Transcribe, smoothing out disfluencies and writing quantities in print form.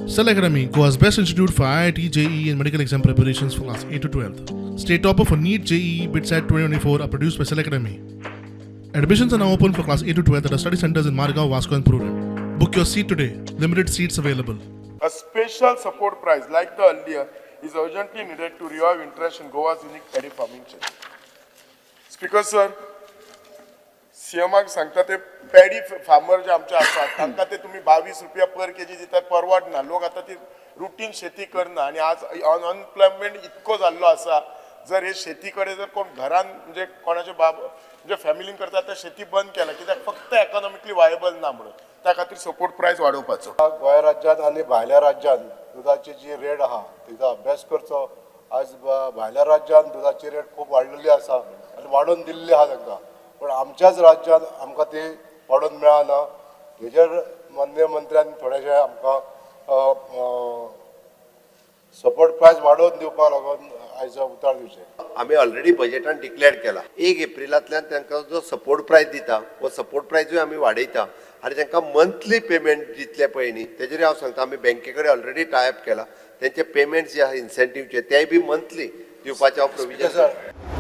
Cell Academy, Goa's best institute for IIT, JEE and medical exam preparations for class 8 to 12th. State topper for NEET, JEE, BITSAT 2024 are produced by Cell Academy. Admissions are now open for class 8 to 12th at our study centers in Margao, Vasco and Purun. Book your seat today. Limited seats available. A special support prize like the earlier is urgently needed to revive interest in Goa's unique paddy farming chain. Speaker sir, सीएमाक सांगता ते paddy farmer जे आमचे असतात तांकां ते तुम्ही 22 रुपया पर KG दितात परवडना. लोक आता ती रुटीन शेती करना आणि आज अनएम्प्लॉयमेंट इतको जाल्लो आसा. जर हे शेतीकडे जर कोण घरान म्हणजे कोणाचे म्हणजे फॅमिलीन करता ते शेती बंद केला कित्याक फक्त इकॉनॉमिकली वायबल ना म्हणून त्या खातीर सपोर्ट प्रायस वाडोवपाचो. गोंय राज्यांत आनी भायल्या राज्यांत दुधाची जी रेट आहा तिचो अभ्यास करचो. आज भायल्या राज्यांत दुधाची रेट खूप वाडलेली आसा आनी वाडोवन दिल्ली आहा तांकां, पण आमच्याच राज्यांत आमकां ती वाडोवन मेळना. हेजेर माननीय मंत्र्यान थोडेशें आमकां सपोर्ट प्रायस वाडोवन दिवपाक लागून आयज उतर दिवचें. आमी ऑलरेडी बजेटान डिक्लेअर केला 1 एप्रिलांतल्यान तांकां जो सपोर्ट प्रायस दिता वो सपोर्ट प्रायसूय आमी वाडयता आनी तांकां मंथली पेमेंट दितले पळय न्ही तेजेर हांव सांगता आमी बँके कडेन ऑलरेडी टाय अप केला. तेंचे पेमेंट जे आहा इन्सेंटिव्हचे तेय बी मंथली दिवपाचे हांव प्रोविजन.